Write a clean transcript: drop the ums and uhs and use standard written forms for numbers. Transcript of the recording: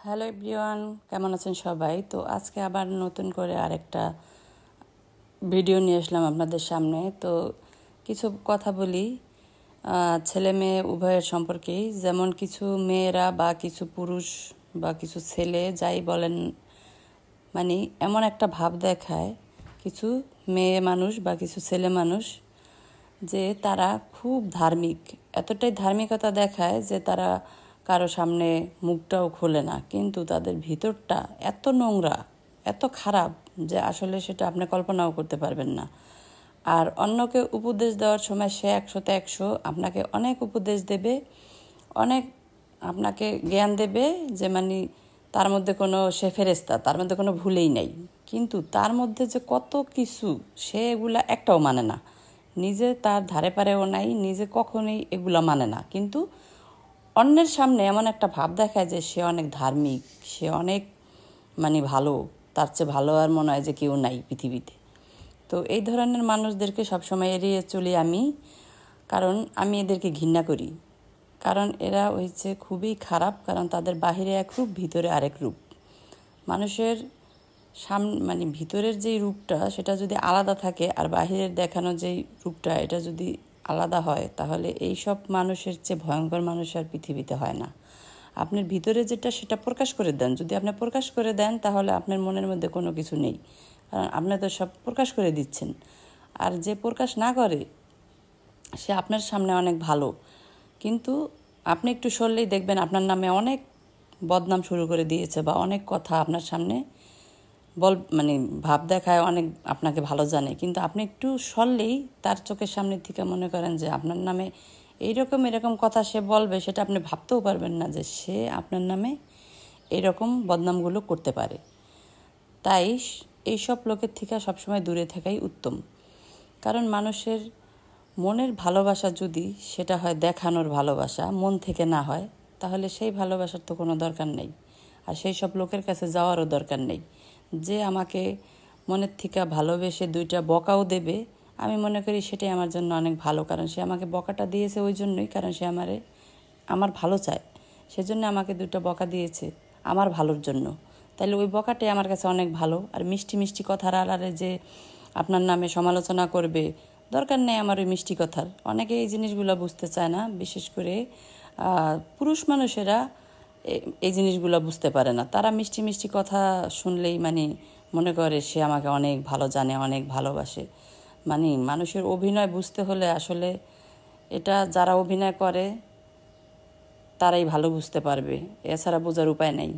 Hello everyone, কেমন আছেন সবাই? তো আজকে আবার নতুন করে আরেকটা ভিডিও নিয়ে আসলাম আপনাদের সামনে। তো কিছু কথা বলি ছেলে মেয়ে উভয়ের সম্পর্কেই। যেমন কিছু মেয়েরা বা কিছু পুরুষ বা কিছু ছেলে যাই বলেন, মানে এমন একটা ভাব দেখায় কিছু মেয়ে মানুষ বা কিছু ছেলে মানুষ যে তারা খুব ধার্মিক, এতটাই ধার্মিকতা দেখায় যে তারা কারো সামনে মুখটাও খোলে না, কিন্তু তাদের ভিতরটা এত নোংরা, এত খারাপ যে আসলে সেটা আপনি কল্পনাও করতে পারবেন না। আর অন্যকে উপদেশ দেওয়ার সময় সে 100তে 100 আপনাকে অনেক উপদেশ দেবে, অনেক আপনাকে জ্ঞান দেবে, যে মানে তার মধ্যে কোনো সে ফেরেস্তা, তার মধ্যে কোনো ভুলেই নেই। কিন্তু তার মধ্যে যে কত কিছু, সে এগুলা একটাও মানে না, নিজে তার ধারে পারেও নাই, নিজে কখনোই এগুলা মানে না। কিন্তু অন্যের সামনে এমন একটা ভাব দেখায় যে সে অনেক ধার্মিক, সে অনেক মানে ভালো, তার চেয়ে ভালো আর মনে হয় যে কেউ নাই পৃথিবীতে। তো এই ধরনের মানুষদেরকে সবসময় এড়িয়ে চলি আমি, কারণ আমি এদেরকে ঘৃণা করি। কারণ এরা হচ্ছে খুবই খারাপ, কারণ তাদের বাহিরে এক রূপ, ভিতরে আরেক রূপ। মানুষের মানে ভিতরের যেই রূপটা সেটা যদি আলাদা থাকে আর বাহিরের দেখানো যেই রূপটা এটা যদি আলাদা হয়, তাহলে এই সব মানুষের চেয়ে ভয়ঙ্কর মানুষ আর পৃথিবীতে হয় না। আপনার ভিতরে যেটা সেটা প্রকাশ করে দেন, যদি আপনি প্রকাশ করে দেন তাহলে আপনার মনের মধ্যে কোনো কিছু নেই, কারণ আপনি তো সব প্রকাশ করে দিচ্ছেন। আর যে প্রকাশ না করে সে আপনার সামনে অনেক ভালো, কিন্তু আপনি একটু সরলেই দেখবেন আপনার নামে অনেক বদনাম শুরু করে দিয়েছে, বা অনেক কথা আপনার সামনে মানে ভাব দেখায়, অনেক আপনাকে ভালো জানে, কিন্তু আপনি একটু সরলেই তার চোখের সামনে থেকে মনে করেন যে আপনার নামে এরকম কথা সে বলবে, সেটা আপনি ভাবতেও পারবেন না যে সে আপনার নামে এরকম বদনামগুলো করতে পারে। তাই এইসব লোকের থেকে সবসময় দূরে থাকাই উত্তম। কারণ মানুষের মনের ভালোবাসা যদি সেটা হয় দেখানোর ভালোবাসা, মন থেকে না হয়, তাহলে সেই ভালোবাসার তো কোনো দরকার নেই, আর সেই সব লোকের কাছে যাওয়ারও দরকার নেই। যে আমাকে মনের থেকে ভালোবেসে দুইটা বকাও দেবে, আমি মনে করি সেটাই আমার জন্য অনেক ভালো, কারণ সে আমাকে বকাটা দিয়েছে ওই জন্যই, কারণ সে আমার ভালো চায়, সেজন্য আমাকে দুটো বকা দিয়েছে আমার ভালোর জন্য। তাহলে ওই বকাটাই আমার কাছে অনেক ভালো। আর মিষ্টি মিষ্টি কথার আড়ালে যে আপনার নামে সমালোচনা করবে, দরকার নেই আমার ওই মিষ্টি কথার। অনেকে এই জিনিসগুলো বুঝতে চায় না, বিশেষ করে পুরুষ মানুষেরা এই জিনিসগুলো বুঝতে পারে না। তারা মিষ্টি মিষ্টি কথা শুনলেই মানে মনে করে সে আমাকে অনেক ভালো জানে, অনেক ভালোবাসে। মানে মানুষের অভিনয় বুঝতে হলে আসলে এটা যারা অভিনয় করে তারাই ভালো বুঝতে পারবে, এছাড়া বোঝার উপায় নেই।